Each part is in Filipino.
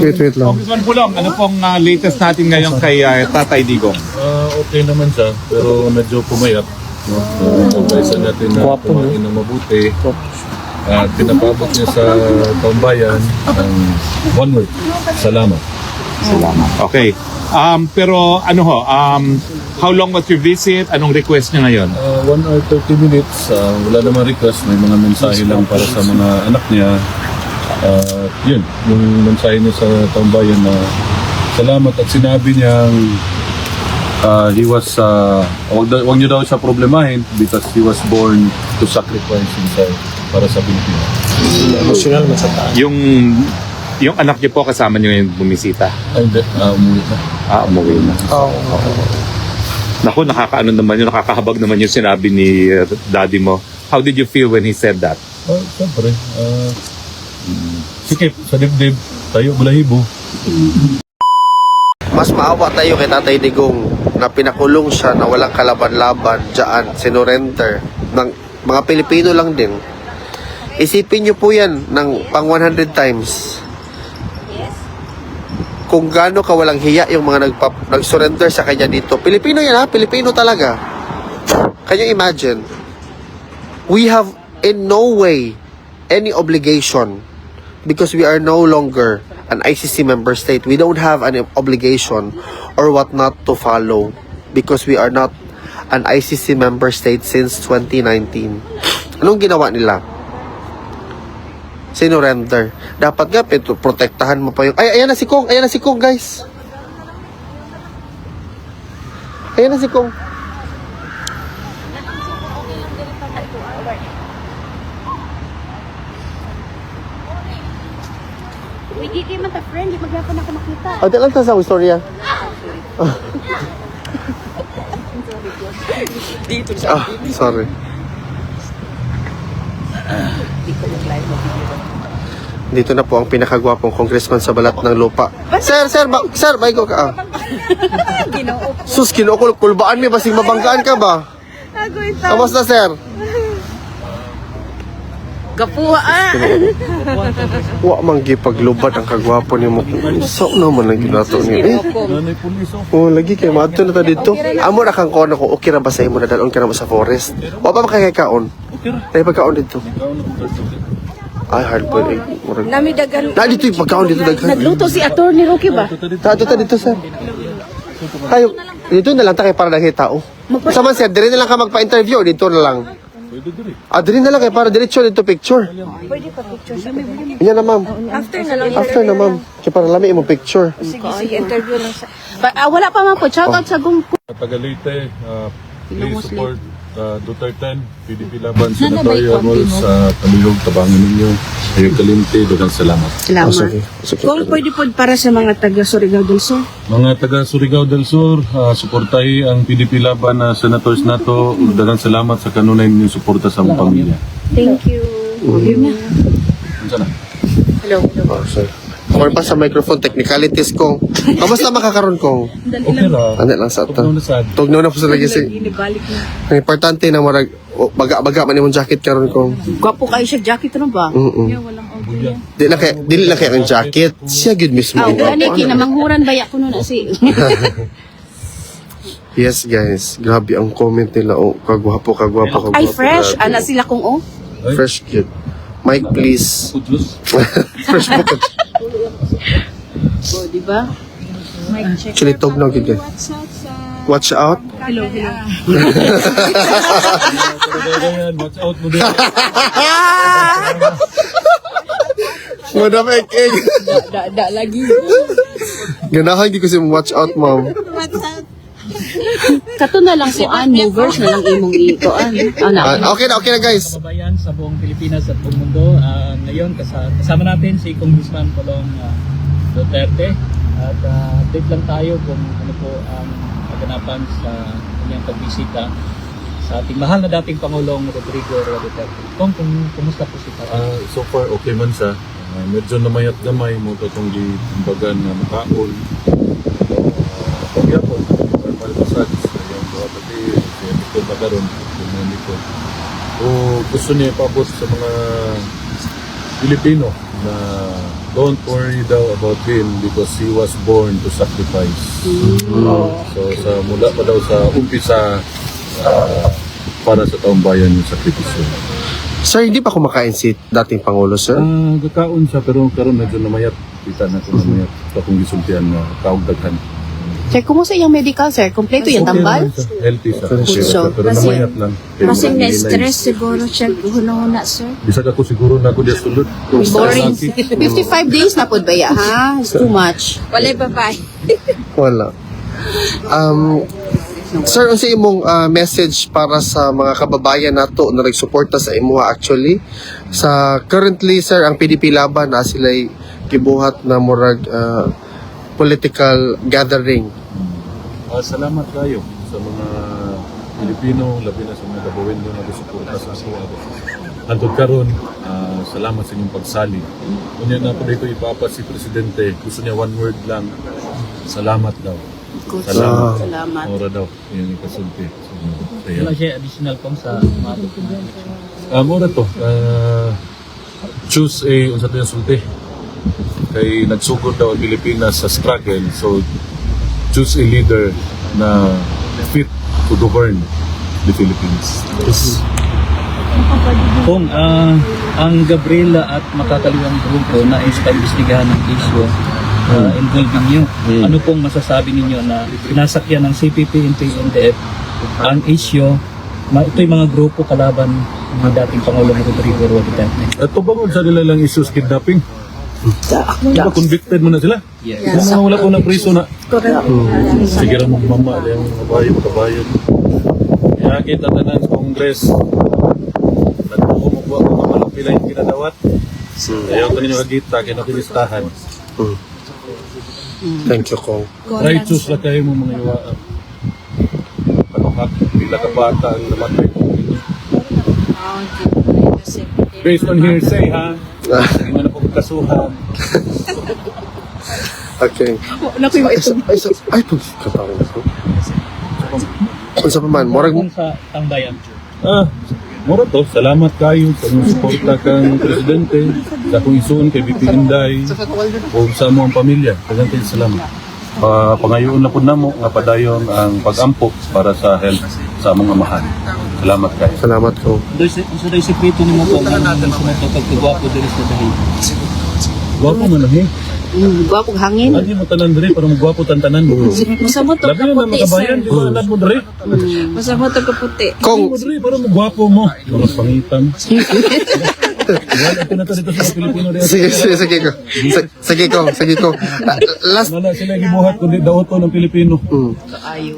Wait lang. Congressman Pulong, ano pong latest natin ngayon kay Tatay Digong? Okay naman siya, pero medyo pumayat. No? Pagkaisa natin na kumain ng mabuti. At pinapabot niya sa taumbayan ang one word, salamat. Salamat. Okay. Pero ano ho, how long was your visit? Anong request niya ngayon? 1 hour 30 minutes, wala namang request, may mga mensahe lang para sa mga anak niya. Yun, yung mensahe niya sa taumbayan na salamat at sinabi niyang he was, wag niyo daw siya problemahin because he was born to sacrifice himself para sa Pilipinas. Emotional man sa taas. Yung anak niyo po kasama niyo yung bumisita? Ay, hindi, umuwi na. Umuwi na. Naku, nakakaano naman yun, nakakahabag naman yung sinabi ni daddy mo. How did you feel when he said that? Siyempre, sikip sa dibdib, tayo balahibo. Mas maawa tayo kay Tatay Digong na pinakulong siya na walang kalaban-laban dyan, sinurrender ng mga Pilipino lang din. Isipin nyo po yan ng pang 100 times. Kung gaano ka walang hiya yung mga nag-surrender sa kanya dito. Pilipino yan ha, Pilipino talaga. Can you imagine? We have in no way any obligation because we are no longer an ICC member state. We don't have an obligation or what not to follow because we are not an ICC member state since 2019. Anong ginawa nila? Sinurrender. Dapat nga, protektahan mo pa yung... Ayan na si Kong! Ayan na si Kong, guys! Ayan na si Kong! Wait, di man ta friend, di magyapon ako makita. Di lang ta sa istorya. Sorry. Dito na po ang pinakagwapong congressman sa balat ng lupa. Sir, may ko ka. Sus, kulbaan mi, basing mabanggaan ka ba? Kamusta, sir? Gapuhaan. Wa man gipaglubad ang kagwapo ni mo. So naman lang ginato niya. Nanay pulis, oh. Lagi kay madto na ta dito. Amo na kang kono ko okay ra ba sa imo na dalon ka na mo sa forest. Wa pa makakaon. Ay pagkaon dito. Ay hard po eh. Nami dagan. Na dito yung pagkaon dito daghan. Nagluto si Attorney Rocky ba? Dito sir. Ay dito na lang ta kay para daghi tao. Saman sir, dire na lang ka magpa-interview dito na lang. Dire na lang kay para diretso dito picture. Pwede pa picture sa may. Yan na ma'am. After na lang. After na ma'am. Kaya para lami mo picture. Sige, interview lang sa. Wala pa man po. Shout out sa Gungpo. Tagalite, please support Duterte, PDP Laban, Senatorial Rules sa Kamilog, tabangin ninyo. Ayun Kalinti, dagang salamat. Salamat. Kung pwede po para sa mga taga Surigao del Sur. Mga taga Surigao del Sur, suportahi ang PDP Laban na senators nato. Dagang salamat sa kanunay ninyong suporta sa among pamilya. Thank you. Yun na. Unsa na? Hello. Sir. Or pa sa microphone technicalities ko. Kamusta makakaroon ko? Okay ra. Ano lang sa ata. Tugnaw na sad. Tugnaw na po sa lagi si. Inibalik na. Ang importante na marag baga man imong jacket karon ko. Gwapo kayo siya. Jacket ano ba? Walang Buya. Dili lang kay ang jacket. Siya good mismo. Gani, kinamanghuran ba ko nun na si... Yes guys, grabe ang comment nila. Oh, kagwapo. Ay, fresh. grabe. Ana sila kung oh. Fresh kid. Mike please. Putlos. Fresh book. O, di ba? Actually tugnaw gid. Watch out. Hello. Watch out mo din. Madam Ek. Da lagi. Ganahan gid ko si watch out ma'am. Kato na lang si movers na lang imong ikuan. Okay na guys. Kabayan sa buong Pilipinas at buong mundo. Ngayon kasama natin si Congressman Pulong Duterte at update lang tayo kung ano po ang kaganapan sa kanyang pagbisita sa ating mahal na dating Pangulong Rodrigo Duterte. Kumusta po si Papa? So far okay man siya. Medyo namayat gamay mo itong kumbagan na makaon. Pagyapon, normal massage. Yung mga pati, yung likod na karoon, yung likod. O gusto niya ipabot sa mga Pilipino na don't worry daw about him because he was born to sacrifice. So mula pa daw sa umpisa, para sa taong bayan yung sakripisyo. Sir, hindi pa kumakain si dating Pangulo, sir? Gakaon siya pero karon medyo namayat. Kita na ko namayat. Pakong gisultihan na kaugdaghan. Sir, kumusta yung medical, sir? Kompleto yung tambal? Healthy siya. So, Pero namayat lang. Kasi na-stress siguro siya. Huna-huna, sir. Bisag ako siguro na ako diya sulod. Boring. 55 days na po ba ya, ha? It's too much. Walay babae. Wala. Sir, ano sa imong message para sa mga kababayan nato na nagsuporta sa imuha actually? Sa currently, sir, ang PDP laban na sila'y gibuhat na murag political gathering. Salamat kayo sa mga Pilipino, labi na sa mga Dabawendo na gusuporta sa ako. Antod karon, salamat sa inyong pagsali. Kunya na po dito ipapa si Presidente, gusto niya one word lang, salamat daw. Salamat. Salamat. Ora daw, yung ikasulti. Wala siya additional pong sa mga dokumento. Mora to, choose unsa to yung sulti. Kay nagsugod daw ang Pilipinas sa struggle, so choose a leader na fit to govern the Philippines. Kung ang Gabriela at makakaliwang grupo na imbestigahan ng issue involving you, ano pong masasabi ninyo na pinasakyan ng CPP, NDF ang issue, ito'y mga grupo kalaban ng dating Pangulong Rodrigo Duterte? At bangod sa nila lang issues kidnapping. Diba convicted mo na sila? Yes. Kung wala ko ng priso na. Sige lang mong mama, yung kabayo. Kaya kita tanan sa Congress. Nagpumugwa ko mamalong pila yung kinadawat. Ayaw ko ninyo agita, kinakilistahan. Thank you, Kong. Righteous lang kayo mo mga iwaan. Panukak, pila ka bata ang namatay ko. Based on hearsay, ha? Hindi mo na po kasuhan. Okay. Ay, pagkatawin ako. Unsa pa man, morag mo. Kung sa tambayan. Mura to, salamat kayo sa inyong suporta kang Presidente, sa akong isuon kay BP Inday, o sa among pamilya. Presidente, salamat. Pangayoon na po namo nga padayon ang pag-ampo para sa health sa among amahan. Salamat kayo. Salamat, Kong. Isa daw sikreto ni mo kung ano sa pagkagwapo dito sa dahil. Gwapo man eh. Gwapong hangin. Hindi mo tanan diri para magwapo tantanan mo. Masama to Labi na kaputi, makabayan, sir. di ba anak mo diri? Masama to kaputi. Kong, Mo diri para magwapo mo. Mga pangitan. Wala ko na to dito sa Pilipino dito. sige ko. Sige ko. Last, Wala sila gibuhat kundi daoto ng Pilipino.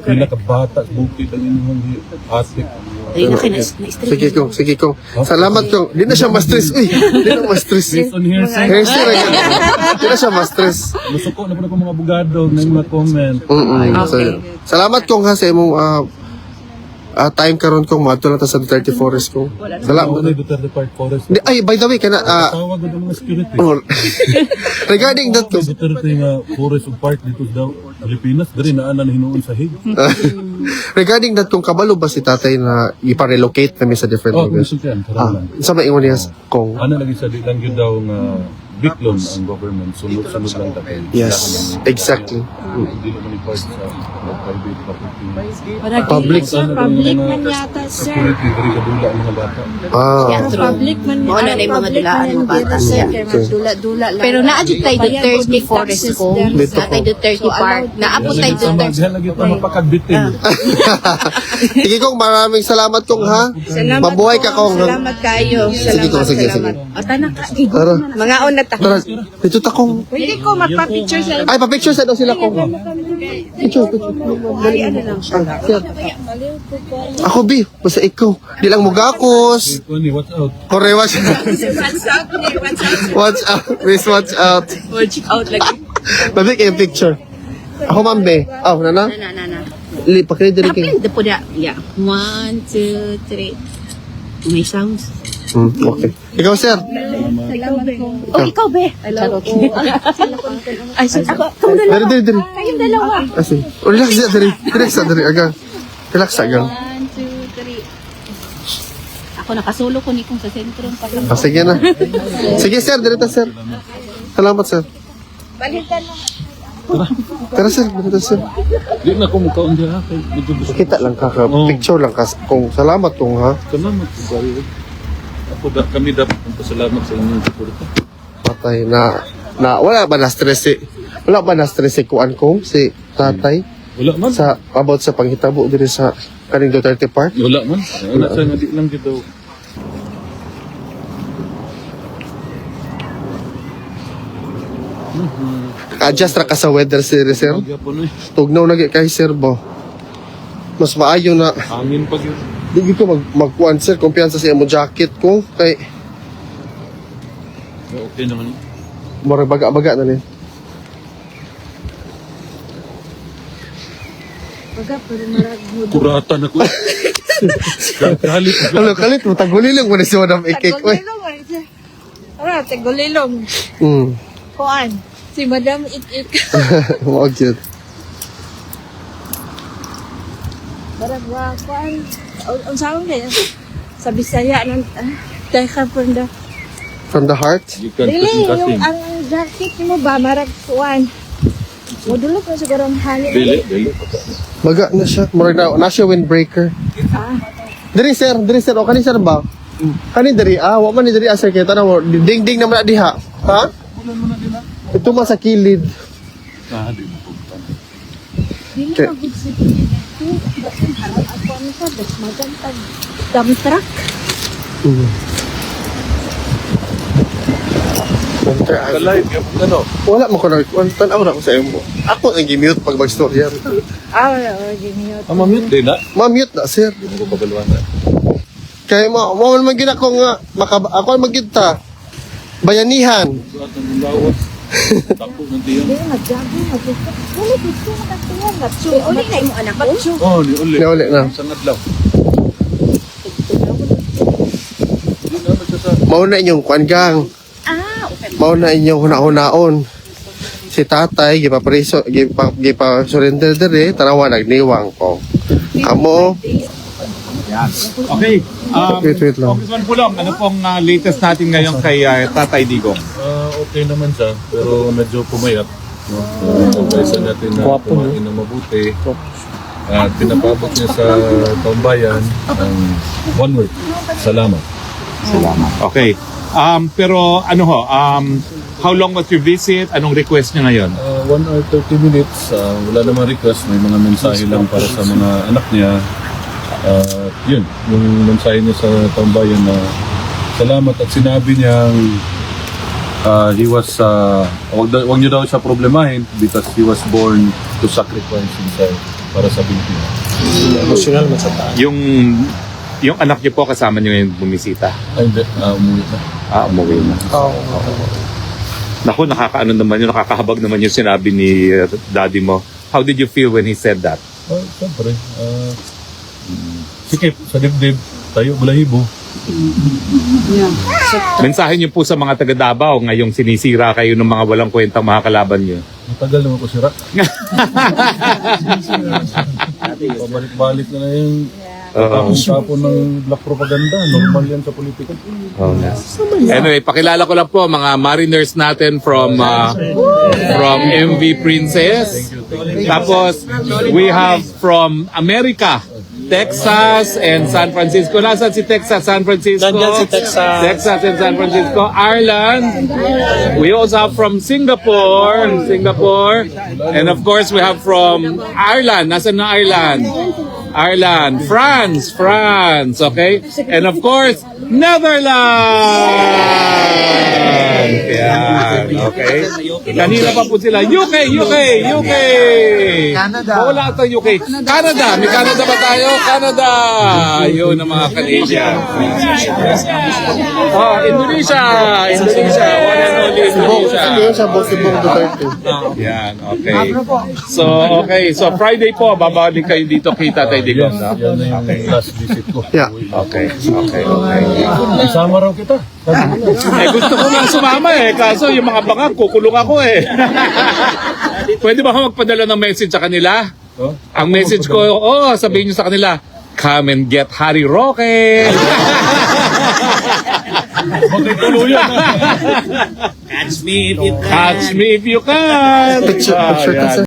Pila ka bata, bukid ang inyong atik. Ay, na-stress. sige ko. Salamat, Kong. Di na siya ma-stress. Uy, di na ma-stress. Based on hearsay. Hearsay na yan. Di na siya ma-stress. Musuko na po na po mga abogado na yung mga comment. So, salamat, Kong, ha, sa imong time karon Kong. Maadto lang ta sa 34 Forest, Kong. Wala Salamat. na yung Duterte Park Forest. Ay, by the way, Tawag na ng mga security. regarding that, Kong, Duterte nga forest of park dito daw Pilipinas. Dari na ana hinuon sa hig. regarding that, kung kabalo ba si tatay na ipa-relocate kami sa different Oh, areas? gusto yan. Karang lang. Sa maingon niya, Kong. Ano lagi sa di lang yun daw nga biklon ang government. Sunod-sunod lang tayo. Yes, exactly. Hindi naman i-part sa private property. Public. Public man yata, sir. Security, very kadula ang mga bata. Public man Oo, na yung mga dulaan ng bata. sir. Kaya dula-dula lang. Pero naadyo tayo Duterte Forest ko. Dito Natay ko. Duterte Park. Naapot tayo Sama, Duterte. diyan lagi ito mapakagbitin. Sige, Kong, maraming salamat, Kong, ha? Mabuhay ka, Kong. Salamat kayo. Sige, Kong, sige. Atana ka. Tara, Mga on na ta. tara. Dito ta, Kong. Pwede ko magpa-picture sa Ay, pa-picture sa daw sila, Kong. Picture. Ay, ano lang siya. Ako, Bi. Basta ikaw. Di lang mo gakos. Kuni, watch out. Kore, watch out. Watch out. Please watch out. Watch out lagi. Babi kayo picture. Ako, Ma'am Be. Oh, nana? Na. Pakilid din kayo. Kapil, po na. Yeah. 1, 2, 3. May sounds. Okay. Ikaw, sir. Oh, ikaw, be. Charot. Ay, sir. Ako. Dari. Kayong dalawa. Asi. Oh, relax ya, dari. Agang. Relax, agang. 1, 2, 3. Ako nakasulo ko ni kung sa sentro. Sige na. Sige, sir. Dirita, sir. Salamat, sir. Balikan mo. Tara, sir. Tara, sir. Di na kumukaon dyan, kay medyo gusto. Kita lang ka, picture lang ka. Kung salamat kung ha. Salamat po kayo. Kami dapat magpasalamat sa inyong suporta. Patay na wala ba na stress si kuan kong si tatay Wala man. sa about sa panghitabo diri sa kaning Duterte Park. Wala man. Wala sa nga di lang dito. Adjust ra ka sa weather sir. Magyapon eh. Tugnaw na kay sir bo. Mas maayo na Hangin pag yun. di ko magkuan sir kumpiyansa sa imo jacket ko kay Okay naman. mura baga-baga na ni. Baga, pero marag mo. Kuratan ako. Kalit. Ano kalit mo tagulilong mo ni si Madam Ikik oy. Tagulilong. Kuan. Si Madam Ik-Ik. Mo gyud. Marag wa kuan. Ang sawang kaya. Sa Bisaya nang dahil ka From the heart. You can Dili, kasing-kasing. yung ang jacket mo ba, marag kuan. Modulog na siguro ang hangin. Dili. Baga na siya. Mura na siya windbreaker. Diri sir, o kani sir ba? Kani diri wa man ni diri sir kita na mo ding naman na diha. Ha? Ito man sa kilid. Dili Okay. na good si ito. Basin harap ako ano sa das magantag dump truck. Kalay. Ano? Wala mo ko na tanaw na ko sa imo. Ako ang gi-mute pag mag-storya. Giniyot. Mamit. Di na. Ma-mute na sir. Hindi mo pagaluan na. Kaya mo man gina ko nga ako ang magkita. Bayanihan. At ang lawas. Tapo ng tiyan. Dili nagjago magkita. Dili gusto makatuyan gatso. Uli na imo anak ko. Oh, ni uli. Uli na. Sangat lang. Di na magsasa. Mao na inyong kuan gang. Okay. Mao na inyong hunaon. Si tatay gipapreso gipa-surrender dere tanawa nagniwang ko. Amo Okay. Wait lang. Congressman Pulong, ano pong latest natin ngayon kay Tatay Digong? Okay naman siya, pero medyo pumayat. No? Kaysa natin na kumain na mabuti. At pinapabot niya sa taumbayan ang one word, salamat. Okay. Pero ano ho, how long was your visit? Anong request niya ngayon? 1 hour 30 minutes, wala namang request, may mga mensahe lang para sa mga anak niya. Yun, yung mensahe niya sa taumbayan na salamat at sinabi niyang he was, wag niyo daw siya problemahin because he was born to sacrifice himself para sa Pilipinas. emotional man sa Yung anak niyo po kasama niyo yung bumisita? Ay, hindi, umuwi na. Umuwi na. Naku, nakakaano naman yun, nakakahabag naman yung sinabi ni daddy mo. How did you feel when he said that? Siyempre, sikip sa dibdib, tayo balahibo. Mensahe niyo po sa mga taga Davao ngayong sinisira kayo ng mga walang kwentang mga kalaban niyo. Matagal naman ko sira. Pabalik-balik na yung tapon ng black propaganda. Normal yan sa politika. Anyway, pakilala ko lang po mga Mariners natin from MV Princess. Tapos we have from America, Texas and San Francisco. Nasaan si Texas, San Francisco? Nandiyan si Texas. Texas and San Francisco. Ireland. We also have from Singapore. And of course, we have from Ireland. Nasaan na Ireland? Ireland. France. Okay? And of course, Netherlands. Yan. Okay? Kanina pa po sila. UK. Canada. Wala ata UK. Canada. May Canada ba tayo? Canada. Yun ang mga Canadian. Indonesia. One and only Indonesia. sa Bosibong Duterte. Yan. Okay. So Friday po, babalik kayo dito kita tayo Digong. No? Yan na yung last visit ko. Yeah. Okay. Isama raw kita. Gusto ko nga sumama kaso yung mga bangag, kukulong ako Pwede ba ako magpadala ng message sa kanila? Oh? Ang message ko, sabihin nyo sa kanila, come and get Harry Roque. Magtutuluyan. Catch me if you can. Picture ka, sir.